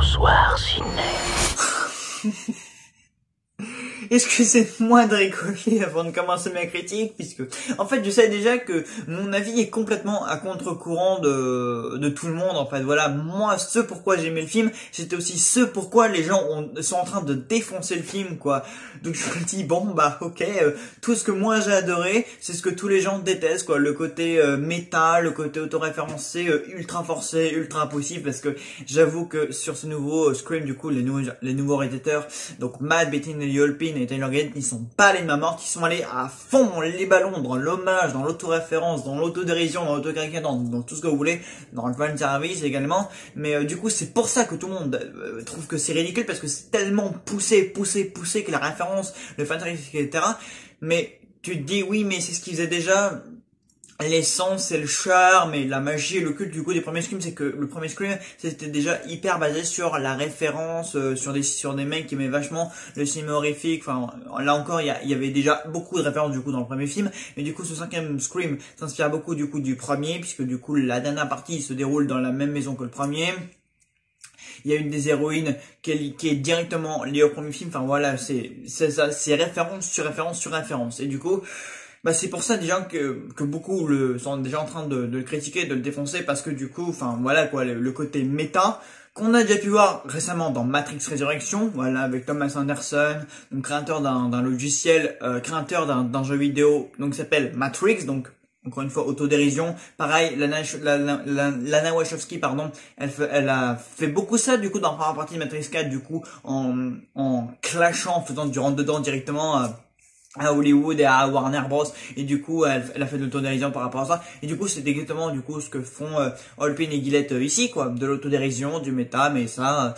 Bonsoir, Ciné. Excusez-moi de rigoler avant de commencer ma critique, puisque en fait je sais déjà que mon avis est complètement à contre-courant de tout le monde. En fait voilà, moi ce pourquoi j'ai aimé le film, c'était aussi ce pourquoi les gens sont en train de défoncer le film quoi. Donc je me dis bon bah ok, tout ce que moi j'ai adoré, c'est ce que tous les gens détestent quoi, le côté méta, le côté autoréférencé, ultra forcé, ultra impossible, parce que j'avoue que sur ce nouveau Scream du coup les nouveaux réalisateurs, donc Matt, Betty et Holpin et Taylor Gate, ils sont pas allés de ma morte, ils sont allés à fond les ballons dans l'hommage, dans l'autoréférence, dans l'autodérision, dans l'autocaricature, dans tout ce que vous voulez, dans le fan service également. Mais du coup, c'est pour ça que tout le monde trouve que c'est ridicule, parce que c'est tellement poussé que la référence, le fan service, etc. Mais tu te dis oui, mais c'est ce qu'ils faisaient déjà. L'essence et le charme et la magie et le culte du coup des premiers Scream, c'est que le premier Scream c'était déjà hyper basé sur la référence, sur des mecs qui aimaient vachement le cinéma horrifique. Enfin là encore il y avait déjà beaucoup de références du coup dans le premier film, mais du coup ce cinquième Scream s'inspire beaucoup du coup du premier, puisque du coup la dernière partie se déroule dans la même maison que le premier. Il y a une des héroïnes qui est directement liée au premier film. Enfin voilà, c'est ça, c'est référence sur référence sur référence, et du coup bah c'est pour ça déjà que beaucoup sont déjà en train de le critiquer, de le défoncer, parce que du coup, enfin voilà quoi, le côté méta qu'on a déjà pu voir récemment dans Matrix Résurrection, voilà, avec Thomas Anderson, donc créateur d'un logiciel, créateur d'un jeu vidéo, donc qui s'appelle Matrix, donc encore une fois autodérision. Pareil, Lana Wachowski, pardon, elle a fait beaucoup ça du coup dans la première partie de Matrix 4, du coup en clashant, en faisant du rentre dedans directement à Hollywood et à Warner Bros, et du coup elle a fait de l'autodérision par rapport à ça, et du coup c'est exactement du coup ce que font Holpin et Gillette ici quoi, de l'autodérision, du méta. Mais ça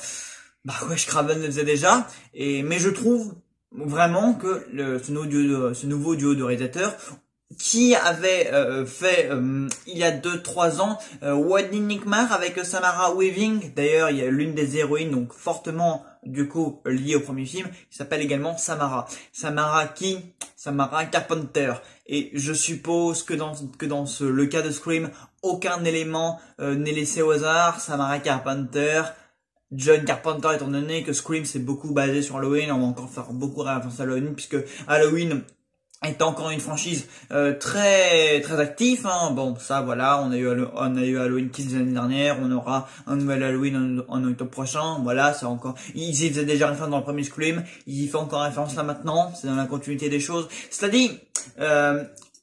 bah Wes Craven le faisait déjà, mais je trouve vraiment que ce nouveau duo de réalisateurs qui avait fait il y a 2-3 ans Wedding Nightmare avec Samara Weaving. D'ailleurs il y a l'une des héroïnes donc fortement du coup liée au premier film, qui s'appelle également Samara. Samara Carpenter. Et je suppose que dans le cas de Scream, aucun élément n'est laissé au hasard. Samara Carpenter, John Carpenter, étant donné que Scream c'est beaucoup basé sur Halloween, on va encore faire beaucoup référence à Halloween, puisque Halloween est encore une franchise très très active, hein. Bon ça voilà, on a eu Halloween Kills l'année dernière, on aura un nouvel Halloween en octobre prochain. Voilà, c'est encore, ils y faisaient déjà référence dans le premier Scream, ils y font encore référence là maintenant, c'est dans la continuité des choses. C'est-à-dire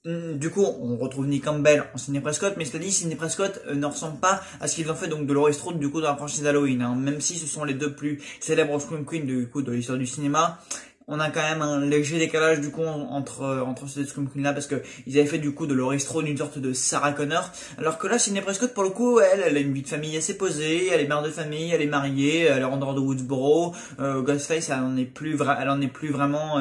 du coup, on retrouve Nick Campbell en Sidney Prescott, mais c'est-à-dire Sidney Prescott ne ressemble pas à ce qu'ils ont fait donc de Laurie Strode du coup dans la franchise Halloween, hein. Même si ce sont les deux plus célèbres Scream Queens du coup de l'histoire du cinéma, on a quand même un léger décalage du coup entre ces deux Scream Queens là, parce que ils avaient fait du coup de Laurie Strode une sorte de Sarah Connor, alors que là Sidney Prescott pour le coup elle a une vie de famille assez posée, elle est mère de famille, elle est mariée, elle est en dehors de Woodsboro. Ghostface elle en est plus vraiment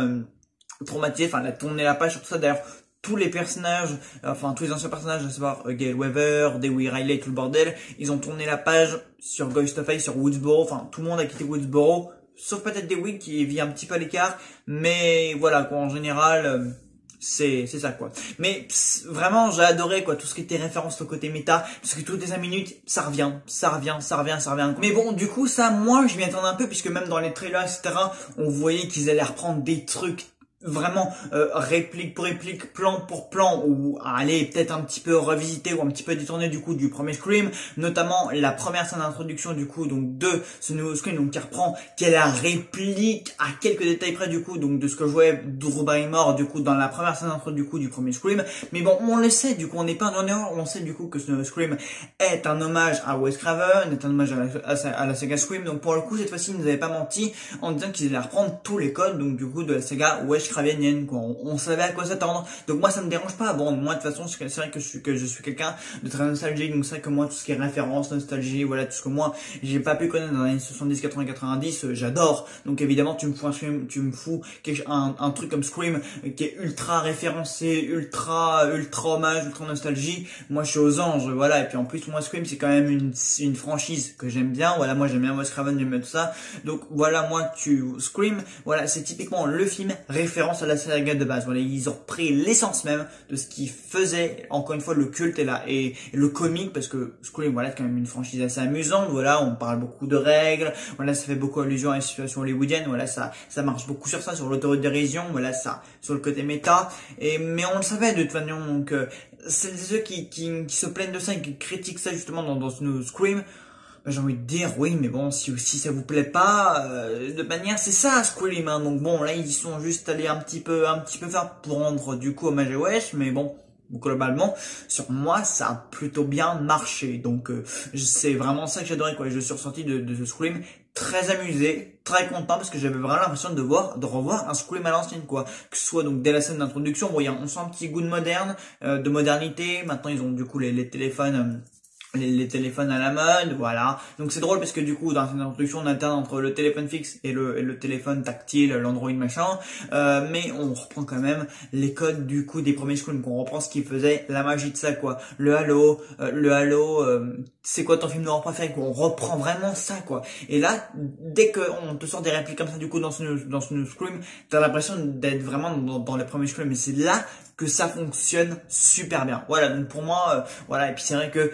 traumatisée, enfin elle a tourné la page sur tout ça. D'ailleurs tous les personnages, enfin tous les anciens personnages, à savoir Gail Weaver, Dewey Riley, tout le bordel, ils ont tourné la page sur Ghostface, sur Woodsboro. Enfin tout le monde a quitté Woodsboro, sauf peut-être Dewey qui vit un petit peu à l'écart, mais voilà quoi, en général c'est ça quoi. Mais vraiment j'ai adoré quoi, tout ce qui était référence au côté méta, parce que toutes les 5 minutes ça revient. Mais bon du coup ça, moi je m'y attendais un peu, puisque même dans les trailers etc, on voyait qu'ils allaient reprendre des trucs vraiment réplique pour réplique, plan pour plan, ou aller peut-être un petit peu revisiter ou un petit peu détourner du coup du premier Scream, notamment la première scène d'introduction du coup donc de ce nouveau Scream, donc qui est la réplique à quelques détails près du coup donc de ce que jouait Drew Barrymore du coup dans la première scène d'intro du coup du premier Scream. Mais bon on le sait, du coup on n'est pas en erreur, on sait du coup que ce nouveau Scream est un hommage à Wes Craven, est un hommage à la saga Scream. Donc pour le coup cette fois-ci ils nous avaient pas menti en disant qu'ils allaient reprendre tous les codes donc du coup de la saga Wes Cravenienne quoi. On savait à quoi s'attendre, donc moi ça me dérange pas. Bon moi de toute façon c'est vrai que je suis quelqu'un de très nostalgique, donc c'est vrai que moi tout ce qui est référence, nostalgie, voilà tout ce que moi j'ai pas pu connaître dans les années 70, 80, 90, j'adore. Donc évidemment tu me fous un truc comme Scream qui est ultra référencé, ultra hommage, ultra nostalgie, moi je suis aux anges, voilà. Et puis en plus moi Scream c'est quand même une franchise que j'aime bien, voilà. Moi j'aime bien Wes Craven, j'aime bien tout ça, donc voilà. Moi Scream, voilà, c'est typiquement le film référence référence à la saga de base. Voilà, ils ont repris l'essence même de ce qui faisait, encore une fois, le culte et le comique, parce que Scream, voilà, c'est quand même une franchise assez amusante. Voilà, on parle beaucoup de règles. Voilà, ça fait beaucoup allusion à la situation hollywoodienne. Voilà, ça marche beaucoup sur ça, sur l'autodérision. Voilà, ça, sur le côté méta. Mais on le savait de toute façon. Donc, c'est ceux qui se plaignent de ça et qui critiquent ça justement dans nos Scream. J'ai envie de dire, oui, mais bon, si ça vous plaît pas, de manière, c'est ça, Scream, hein. Donc bon, là, ils sont juste allés un petit peu faire pour rendre du coup hommage à Wesh, mais bon, globalement, sur moi, ça a plutôt bien marché. Donc, c'est vraiment ça que j'adorais, quoi. Je suis ressorti de ce Scream très amusé, très content, parce que j'avais vraiment l'impression de revoir un Scream à l'ancienne, quoi. Que ce soit donc dès la scène d'introduction, bon, on sent un petit goût de moderne, de modernité. Maintenant, ils ont du coup les téléphones, les téléphones à la mode, voilà. Donc c'est drôle parce que du coup dans cette introduction on alterne entre le téléphone fixe et le téléphone tactile, l'Android machin, mais on reprend quand même les codes du coup des premiers Scream, qu'on reprend ce qui faisait la magie de ça, quoi. Le Halo, c'est quoi ton film d'horreur préféré, quoi. On reprend vraiment ça, quoi. Et là, dès qu'on te sort des répliques comme ça du coup dans ce Scream, t'as l'impression d'être vraiment dans les premiers Scream, et c'est là que ça fonctionne super bien. Voilà, donc pour moi, voilà, et puis c'est vrai que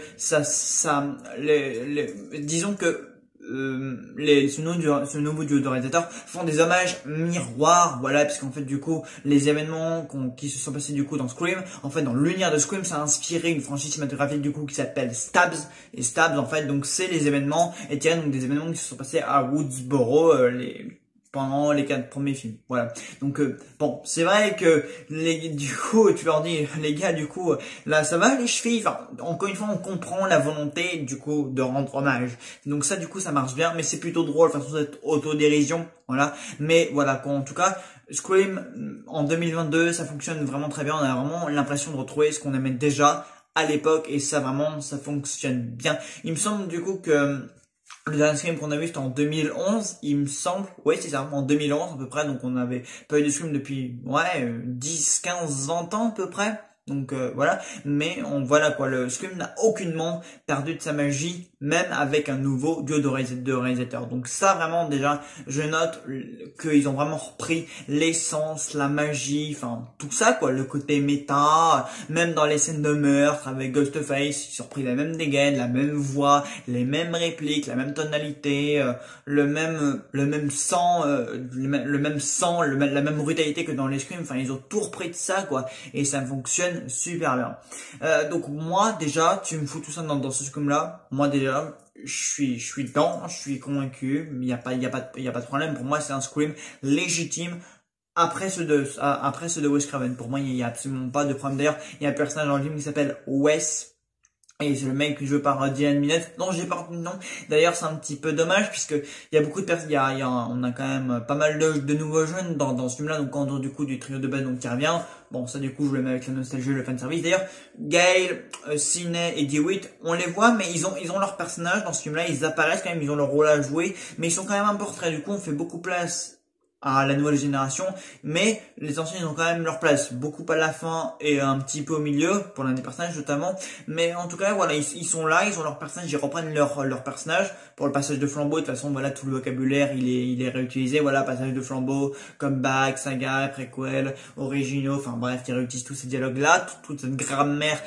disons que ce nouveau duo de réalisateurs font des hommages miroirs, voilà, parce qu'en fait du coup les événements qui se sont passés du coup dans Scream, en fait dans l'univers de Scream, ça a inspiré une franchise cinématographique du coup qui s'appelle Stabs, et Stabs en fait donc c'est les événements et tirés donc des événements qui se sont passés à Woodsboro, pendant les 4 premiers films, voilà. Donc bon, c'est vrai que du coup, tu leur dis, les gars, du coup, là, ça va les chevilles. Enfin, encore une fois, on comprend la volonté du coup de rendre hommage. Donc ça, du coup, ça marche bien, mais c'est plutôt drôle, façon cette autodérision, voilà. Mais voilà, en tout cas, Scream en 2022, ça fonctionne vraiment très bien. On a vraiment l'impression de retrouver ce qu'on aimait déjà à l'époque, et ça vraiment, ça fonctionne bien. Il me semble du coup que le dernier Scream qu'on a vu c'était en 2011, il me semble. Oui, c'est ça, en 2011 à peu près. Donc on avait pas eu de Scream depuis 10, 15, 20 ans à peu près. Donc voilà, mais voilà quoi, le Scream n'a aucunement perdu de sa magie, même avec un nouveau duo de réalisateurs. Donc ça vraiment déjà, je note qu'ils ont vraiment repris l'essence, la magie, enfin tout ça quoi, le côté méta, même dans les scènes de meurtre avec Ghostface, ils ont repris la même dégaine, la même voix, les mêmes répliques, la même tonalité, le même sang, la même brutalité que dans les Scream. Enfin ils ont tout repris de ça quoi, et ça fonctionne super bien. Donc moi déjà, tu me fous tout ça dans ce Scream là, moi déjà je suis dedans, je suis convaincu, il y a pas de problème. Pour moi c'est un Scream légitime après ceux de Wes Craven. Pour moi il y a absolument pas de problème. D'ailleurs il y a un personnage dans le film qui s'appelle Wes, et c'est le mec joué par Dylan Minnette. Non, j'ai pas retenu le nom. D'ailleurs, c'est un petit peu dommage puisque il y a beaucoup de personnes, on a quand même pas mal de nouveaux jeunes dans ce film-là. Donc, quand du coup du trio de base donc qui revient. Bon, ça du coup, je le mets avec la nostalgie et le fanservice. D'ailleurs, Gail, Sidney et DeWitt, on les voit, mais ils ont leur personnage dans ce film-là. Ils apparaissent quand même, ils ont leur rôle à jouer, mais ils sont quand même un peu retraits. Du coup, on fait beaucoup place à la nouvelle génération, mais les anciens ils ont quand même leur place, beaucoup à la fin et un petit peu au milieu pour l'un des personnages notamment, mais en tout cas voilà, ils sont là, ils ont leur personnage, ils reprennent leur personnage. Pour le passage de flambeau, de toute façon voilà, tout le vocabulaire il est réutilisé, voilà, passage de flambeau, comeback, saga, préquel, originaux, enfin bref, ils réutilisent tous ces dialogues là, toute cette grammaire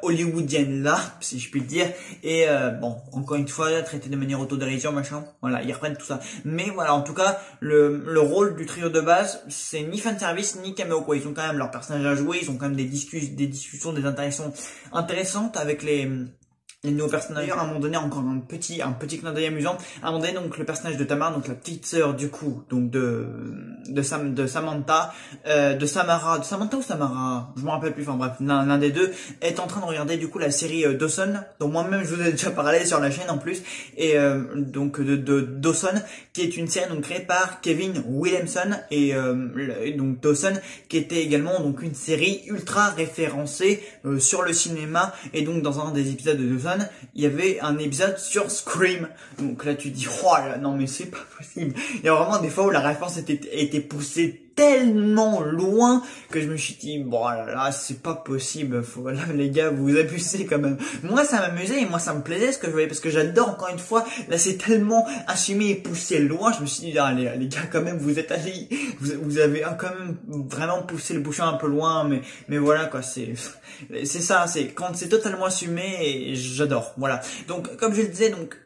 hollywoodienne là, si je puis le dire, et bon, encore une fois, traité de manière autodérision, machin, voilà, ils reprennent tout ça. Mais voilà, en tout cas, le rôle du trio de base, c'est ni fanservice, ni caméo, quoi. Ils ont quand même leur personnage à jouer, ils ont quand même des discussions, des interactions intéressantes avec les nouveaux personnages. D'ailleurs, à un moment donné, encore un petit clin d'œil amusant. À un moment donné, donc, le personnage de Tamara, donc la petite sœur, du coup, donc de Samantha, de Samantha ou Samara, je me rappelle plus, enfin bref, l'un des deux, est en train de regarder, du coup, la série Dawson, dont moi-même je vous ai déjà parlé sur la chaîne en plus, et donc de Dawson, qui est une série donc créée par Kevin Williamson, et donc Dawson, qui était également donc une série ultra référencée sur le cinéma, et donc dans un des épisodes de Dawson, il y avait un épisode sur Scream. Donc là tu te dis, oh là, non mais c'est pas possible. Il y a vraiment des fois où la référence était poussée tellement loin que je me suis dit bon là c'est pas possible, là les gars vous abusez quand même. Moi ça m'amusait et moi ça me plaisait ce que je voyais parce que j'adore encore une fois, là c'est tellement assumé et poussé loin, je me suis dit ah, les gars quand même vous êtes allés, vous avez quand même vraiment poussé le bouchon un peu loin, mais voilà quoi, c'est ça, c'est quand c'est totalement assumé et j'adore, voilà. Donc comme je le disais, donc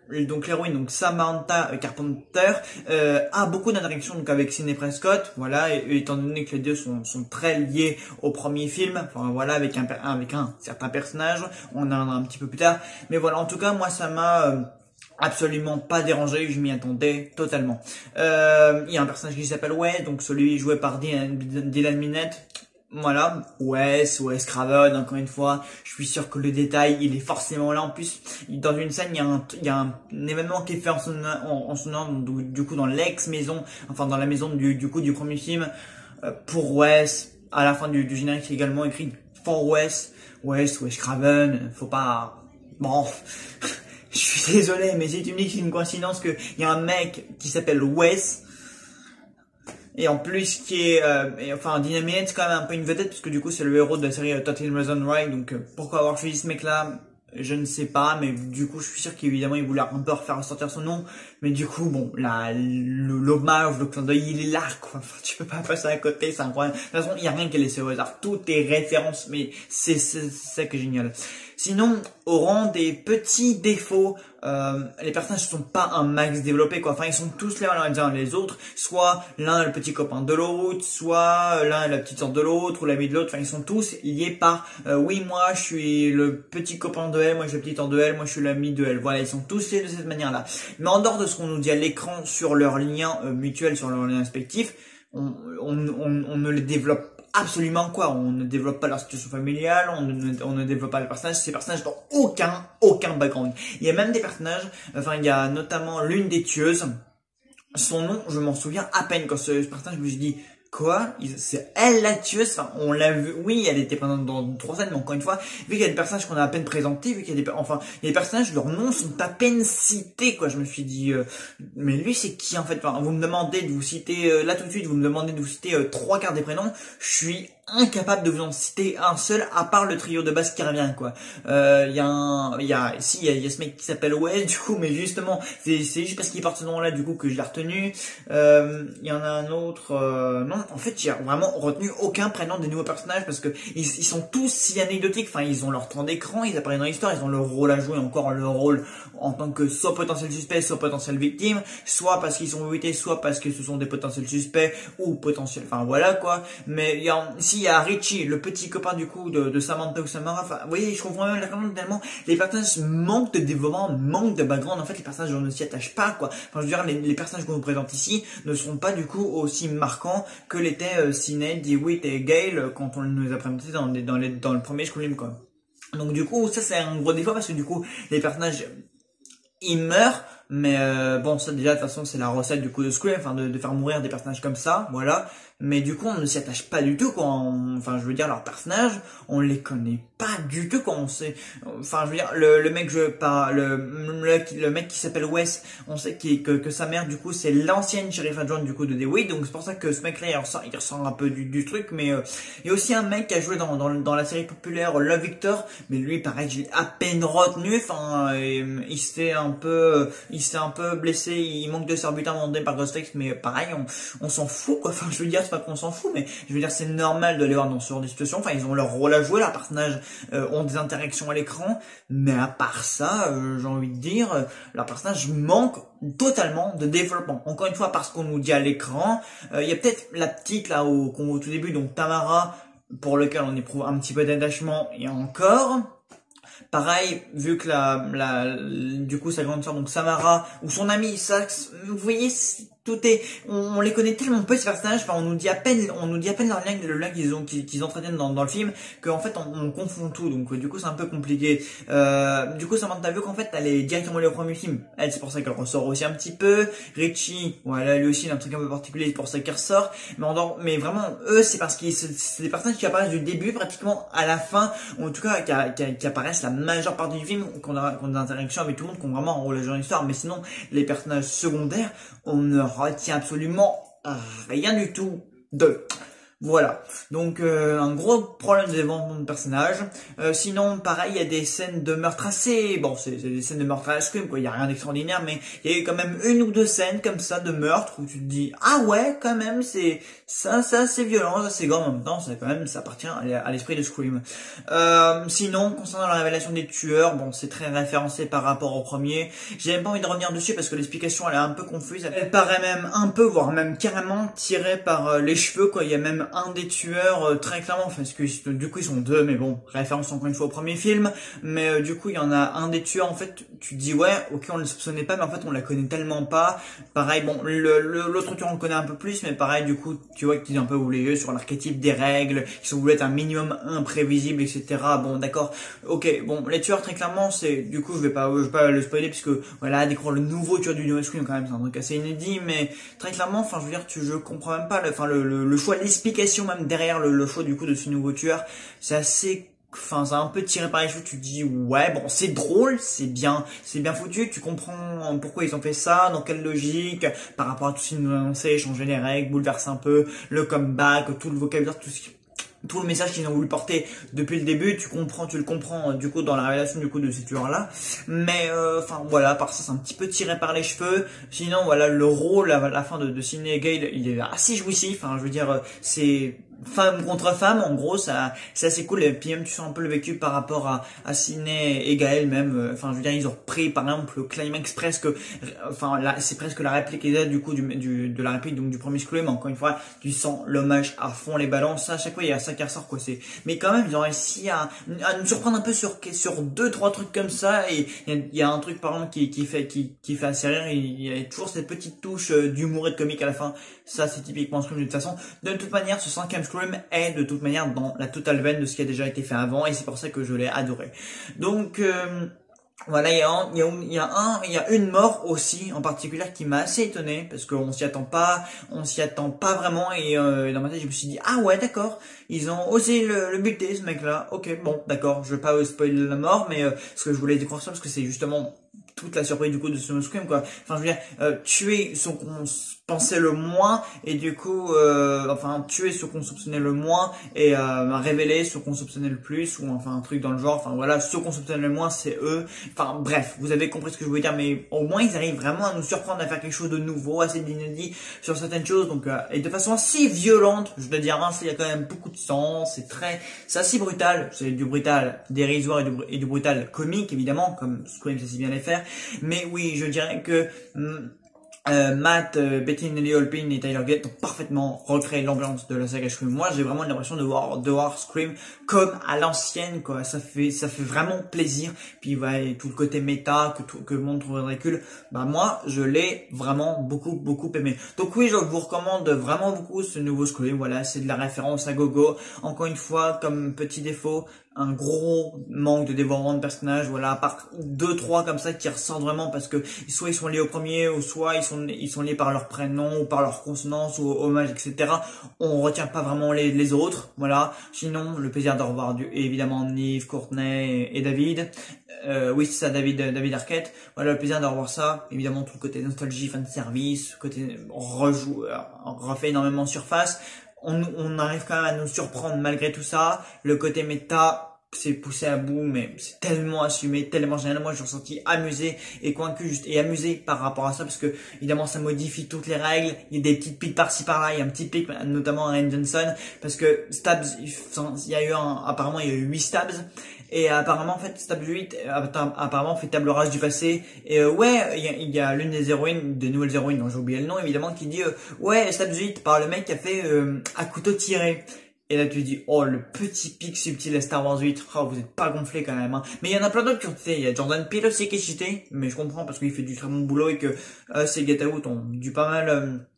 l'héroïne, donc Samantha Carpenter a beaucoup d'interactions donc avec Sidney Prescott, voilà, et étant donné que les deux sont très liés au premier film, enfin voilà, avec un certain personnage, on en a un petit peu plus tard, mais voilà, en tout cas moi ça m'a absolument pas dérangé, je m'y attendais totalement. Il y a un personnage qui s'appelle Wes, donc celui joué par Dylan Minnette. Voilà, Wes Craven, encore une fois, je suis sûr que le détail, il est forcément là. En plus, dans une scène, il y a un événement qui est fait en son nom, du coup, dans l'ex-maison, enfin, dans la maison du coup, du premier film, pour Wes, à la fin du générique, c'est également écrit pour Wes Craven, faut pas, bon, je suis désolé, mais si tu me dis que c'est une coïncidence qu'il y a un mec qui s'appelle Wes, et en plus qui est enfin Dynamite, c'est quand même un peu une vedette parce que du coup c'est le héros de la série 13 Reasons Why, donc pourquoi avoir choisi ce mec là, je ne sais pas, mais du coup je suis sûr qu'évidemment il voulait un peu refaire ressortir son nom, mais du coup bon là l'hommage, le clin d'œil il est là quoi, enfin, tu peux pas passer à côté, c'est incroyable. De toute façon il y a rien qui est laissé au hasard, tout est référence, mais c'est ça qui est génial. Sinon, au rang des petits défauts, les personnages ne sont pas un max développés quoi. Enfin, ils sont tous les uns les autres. Soit l'un est le petit copain de l'autre, soit l'un est la petite sœur de l'autre ou l'ami de l'autre. Enfin, ils sont tous liés par oui, moi je suis le petit copain de elle, moi je suis le petit sœur de elle, moi je suis l'ami de elle. Voilà, ils sont tous liés de cette manière-là. Mais en dehors de ce qu'on nous dit à l'écran sur leurs liens mutuels, sur leurs liens respectifs, on ne les développe absolument quoi, on ne développe pas leur situation familiale, on ne développe pas les personnages, ces personnages n'ont aucun background. Il y a même des personnages, enfin il y a notamment l'une des tueuses, son nom je m'en souviens à peine quand ce personnage, je me suis dit quoi, c'est elle la tueuse, enfin on l'a vu, oui elle était présente dans 3 scènes, mais encore une fois, vu qu'il y a des personnages qu'on a à peine présentés, vu qu'il y a des personnages, leurs noms sont à peine cités quoi, je me suis dit mais lui c'est qui en fait, enfin, vous me demandez de vous citer, là tout de suite vous me demandez de vous citer 3 quarts des prénoms, je suis incapable de vous en citer un seul à part le trio de base qui revient quoi. Il y a ce mec qui s'appelle Wes du coup, mais justement c'est juste parce qu'il porte ce nom là du coup que je l'ai retenu. Il y en a un autre, non en fait j'ai vraiment retenu aucun prénom des nouveaux personnages parce que ils sont tous si anecdotiques, enfin ils ont leur temps d'écran, ils apparaissent dans l'histoire, ils ont leur rôle à jouer, encore leur rôle en tant que soit potentiel suspect, soit potentiel victime, soit parce qu'ils sont mutés, soit parce que ce sont des potentiels suspects ou potentiels, enfin voilà quoi. Mais il y a Richie, le petit copain du coup de Samantha ou Samara, enfin vous voyez, je comprends même la commande tellement les personnages manquent de développement, manquent de background, en fait les personnages on ne s'y attache pas quoi. Enfin je veux dire les personnages qu'on nous présente ici ne sont pas du coup aussi marquants que l'étaient Sinead, DeWitt et Gale quand on nous a présentés dans le premier Scream quoi. Donc du coup ça c'est un gros défaut parce que du coup les personnages ils meurent, mais bon ça déjà de toute façon c'est la recette du coup de Scream, enfin de faire mourir des personnages comme ça, voilà. Mais du coup on ne s'y attache pas du tout quoi, enfin je veux dire leurs personnages on les connaît pas du tout quand on sait, enfin je veux dire le mec le mec qui s'appelle Wes, on sait que sa mère du coup c'est l'ancienne shérif adjointe du coup de DeWitt, donc c'est pour ça que ce mec là il ressort un peu du truc, mais il y a aussi un mec qui a joué dans la série populaire Love Victor, mais lui pareil je l'ai à peine retenu, enfin il s'est un peu blessé, il manque de cerbutin demandé par Ghostface, mais pareil on s'en fout quoi, enfin je veux dire c'est pas qu'on s'en fout, mais je veux dire c'est normal de les voir dans ce genre de situation, enfin ils ont leur rôle à jouer, leurs personnages ont des interactions à l'écran, mais à part ça j'ai envie de dire leurs personnages manquent totalement de développement, encore une fois parce qu'on nous dit à l'écran. Il y a peut-être la petite là qu'on voit au tout début, donc Tamara, pour lequel on éprouve un petit peu d'attachement, et encore pareil, vu que du coup sa grande sœur donc Samara ou son amie Sax, vous voyez tout est, on les connaît tellement peu ces personnages, enfin on nous dit à peine leur lien, le lien qu'ils entretiennent dans le film, qu'en fait on confond tout, donc du coup c'est un peu compliqué. Du coup Samantha vu qu'en fait elle est directement liée au premier film, elle c'est pour ça qu'elle ressort aussi un petit peu. Richie, voilà lui aussi il a un truc un peu particulier, c'est pour ça qu'il ressort. Mais vraiment eux c'est parce que c'est des personnages qui apparaissent du début pratiquement à la fin, ou en tout cas qui apparaissent la majeure partie du film, qu'on a des interactions avec tout le monde, qui ont vraiment un rôle à jouer dans l'histoire, mais sinon les personnages secondaires on ne retient absolument rien du tout 2. Voilà, donc un gros problème de développement de personnage. Sinon, pareil, il y a des scènes de meurtre assez... Bon, c'est des scènes de meurtre à la Scream, quoi, il y a rien d'extraordinaire, mais il y a eu quand même une ou deux scènes comme ça de meurtre où tu te dis, ah ouais, quand même, c'est assez violent, c'est assez grand, en même temps, ça quand même, ça appartient à l'esprit de Scream. Sinon, concernant la révélation des tueurs, bon, c'est très référencé par rapport au premier. J'ai même pas envie de revenir dessus parce que l'explication, elle est un peu confuse. Elle paraît même un peu, voire même carrément tirée par les cheveux, quoi. Il y a même un des tueurs très clairement, parce que du coup ils sont deux, mais bon, référence encore une fois au premier film, mais du coup il y en a un des tueurs, en fait tu te dis ouais, ok, on le soupçonnait pas, mais en fait on la connaît tellement pas. Pareil, bon, l'autre tueur on le connaît un peu plus, mais pareil, du coup tu vois qu'ils ont un peu oublié sur l'archétype des règles, qui sont voulu être un minimum imprévisible, etc. Bon, d'accord, ok, bon, les tueurs très clairement, c'est, du coup je vais pas le spoiler, puisque voilà, découvrir le nouveau tueur du nouveau Scream, quand même c'est un truc assez inédit, mais très clairement, enfin je veux dire, je comprends même pas le choix de l'explication même derrière le choix du coup de ce nouveau tueur. C'est assez, enfin c'est un peu tiré par les cheveux. Tu te dis ouais, bon, c'est drôle, c'est bien foutu, tu comprends pourquoi ils ont fait ça, dans quelle logique, par rapport à tout ce qu'ils nous ont annoncé, changer les règles, bouleverser un peu le comeback, tout le vocabulaire, tout le message qu'ils ont voulu porter depuis le début, tu le comprends du coup dans la révélation du coup de ces tueurs là, mais enfin voilà, par ça c'est un petit peu tiré par les cheveux. Sinon voilà, le rôle à la fin de Sidney Gale, il est assez jouissif, hein, je veux dire, c'est femme contre femme, en gros, ça c'est assez cool. Et puis même tu sens un peu le vécu par rapport à Sidney et Gaël même, enfin je veux dire, ils ont repris par exemple le climax presque, enfin là c'est presque la réplique exacte du coup de la réplique donc du premier Scream. Encore une fois, tu sens l'hommage à fond, les balances, à chaque fois il y a ça qui ressort, quoi. C'est, mais quand même ils ont réussi à nous surprendre un peu sur deux trois trucs comme ça. Et il y a un truc par exemple qui fait assez rire. Il y a toujours cette petite touche d'humour et de comique à la fin. Ça c'est typiquement Scream de toute façon. De toute manière, ce cinquième Scream est de toute manière dans la totale veine de ce qui a déjà été fait avant, et c'est pour ça que je l'ai adoré. Donc voilà, il y a une mort aussi en particulier qui m'a assez étonné, parce qu'on s'y attend pas vraiment. Et dans ma tête je me suis dit ah ouais, d'accord, ils ont osé le buter, ce mec là. Ok, bon, d'accord, je vais pas spoiler la mort, mais parce que je voulais découvrir ça, parce que c'est justement toute la surprise du coup de ce Scream, quoi. Enfin je veux dire, tuer son qu'on pensait le moins, et du coup enfin tuer ceux qu'on soupçonnait le moins, et révéler ceux qu'on soupçonnait le plus, ou enfin un truc dans le genre. Enfin voilà, ceux qu'on soupçonnait le moins c'est eux. Enfin bref, vous avez compris ce que je voulais dire, mais au moins ils arrivent vraiment à nous surprendre, à faire quelque chose de nouveau, assez d'inédit sur certaines choses. Donc et de façon assez violente, je dois dire, hein, il y a quand même beaucoup de sang, c'est assez brutal, c'est du brutal dérisoire et du brutal comique évidemment, comme Scream sait si bien les faire. Mais oui, je dirais que Matt, Bettinelli Holpin et Tyler Gate ont parfaitement recréé l'ambiance de la saga Scream. Moi, j'ai vraiment l'impression de voir Scream comme à l'ancienne, quoi. Ça fait vraiment plaisir. Puis, ouais, tout le côté méta que montre Dracula, bah, moi, je l'ai vraiment beaucoup aimé. Donc oui, je vous recommande vraiment beaucoup ce nouveau Scream. Voilà, c'est de la référence à gogo. Encore une fois, comme petit défaut, un gros manque de développement de personnages, voilà, à part 2-3 comme ça qui ressortent vraiment, parce que soit ils sont liés au premier, ou soit ils sont liés par leur prénom, ou par leur consonance, ou hommage, etc. On retient pas vraiment les autres, voilà. Sinon, le plaisir de revoir évidemment Nive, Courtney et David. Oui, c'est ça, David Arquette. Voilà, le plaisir de revoir ça. Évidemment, tout le côté nostalgie, fanservice, côté refait énormément surface. On arrive quand même à nous surprendre malgré tout ça. Le côté méta, c'est poussé à bout, mais c'est tellement assumé, tellement génial. Moi, je suis ressenti amusé et convaincu, et amusé par rapport à ça, parce que évidemment, ça modifie toutes les règles. Il y a des petites pics par-ci par-là. Il y a un petit pic, notamment à Rian Johnson, parce que stabs, apparemment, il y a eu 8 stabs. Et apparemment, en fait, Stabs 8, apparemment, fait table rase du passé. Et ouais, il y a l'une des nouvelles héroïnes, dont j'ai oublié le nom, évidemment, qui dit ouais, Stabs 8 par le mec qui a fait à couteau tiré. Et là, tu dis, oh, le petit pic subtil à Star Wars 8, oh, vous êtes pas gonflé quand même, hein. Mais il y en a plein d'autres qui ont été, il y a Jordan Peele aussi qui est cité, mais je comprends parce qu'il fait du très bon boulot, et que ces Get Out ont dû pas mal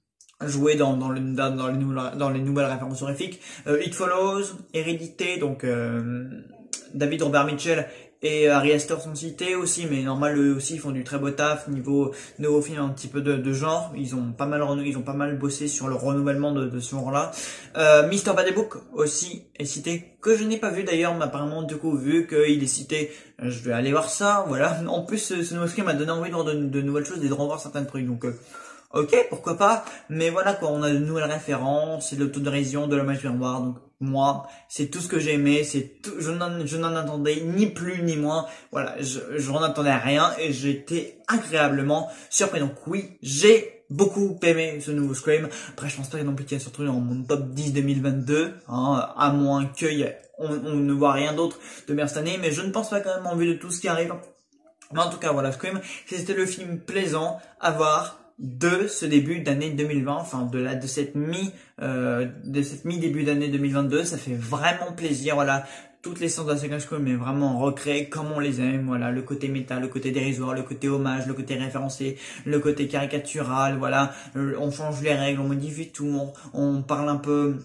jouer dans les nouvelles références horrifiques. It Follows, Hérédité, donc David Robert Mitchell et Ari Aster sont cités aussi, mais normal, eux aussi ils font du très beau taf niveau nouveau film, un petit peu de genre. Ils ont pas mal bossé sur le renouvellement de ce genre-là. Mr. Badebook aussi est cité, que je n'ai pas vu d'ailleurs, mais apparemment du coup vu qu'il est cité, je vais aller voir ça. Voilà. En plus, ce nouveau film m'a donné envie de voir de nouvelles choses et de revoir certains trucs. Donc ok, pourquoi pas, mais voilà quoi, on a de nouvelles références, c'est de l'autodérision, de l'hommage miroir, donc moi, c'est tout ce que j'ai aimé, c'est tout, je n'en attendais ni plus ni moins, voilà, je n'en attendais rien et j'étais agréablement surpris, donc oui, j'ai beaucoup aimé ce nouveau Scream. Après, je pense pas non plus qu'il y a surtout dans mon top 10 2022, hein, à moins on ne voit rien d'autre de meilleur cette année, mais je ne pense pas quand même en vue de tout ce qui arrive. Mais en tout cas, voilà, Scream, c'était le film plaisant à voir de ce début d'année 2020, enfin de cette mi-début d'année 2022, ça fait vraiment plaisir, voilà, toutes les séances de la séquence Scream, mais vraiment recréées comme on les aime, voilà, le côté méta, le côté dérisoire, le côté hommage, le côté référencé, le côté caricatural, voilà, on change les règles, on modifie tout, on parle un peu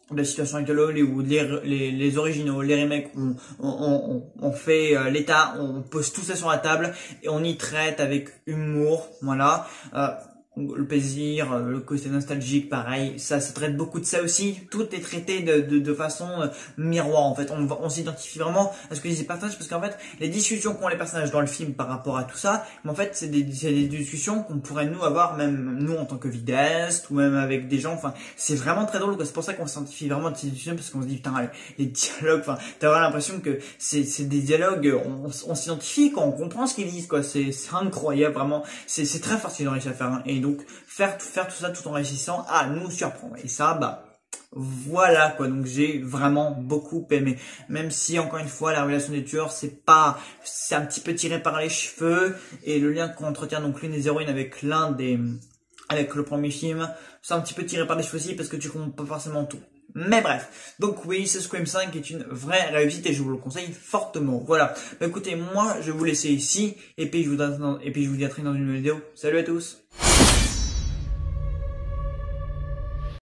de la situation avec Hollywood, les originaux, les remakes, on fait l'état, on pose tout ça sur la table et on y traite avec humour, voilà. Le plaisir, le côté nostalgique, pareil, ça traite beaucoup de ça aussi. Tout est traité de façon miroir, en fait. On s'identifie vraiment à ce que disent les personnages, parce qu'en fait, les discussions qu'ont les personnages dans le film par rapport à tout ça, mais en fait, c'est des discussions qu'on pourrait nous avoir, même nous en tant que vidéastes, ou même avec des gens, enfin, c'est vraiment très drôle, quoi. C'est pour ça qu'on s'identifie vraiment de ces discussions, parce qu'on se dit, putain, les dialogues, enfin, t'as vraiment l'impression que c'est des dialogues, on s'identifie, quoi, on comprend ce qu'ils disent, quoi. C'est incroyable, vraiment. C'est très fort ce qu'ils ont réussi à faire, hein. Et donc, faire tout ça tout en réussissant à nous surprendre. Et ça, bah, voilà quoi. Donc j'ai vraiment beaucoup aimé. Même si, encore une fois, la relation des tueurs, c'est un petit peu tiré par les cheveux. Et le lien qu'on entretient, donc l'une des héroïnes avec avec le premier film, c'est un petit peu tiré par les cheveux aussi parce que tu comprends pas forcément tout. Mais bref, donc oui, ce Scream 5 est une vraie réussite et je vous le conseille fortement. Voilà, bah, écoutez, moi je vais vous laisser ici et puis je vous dis à très dans une nouvelle vidéo. Salut à tous.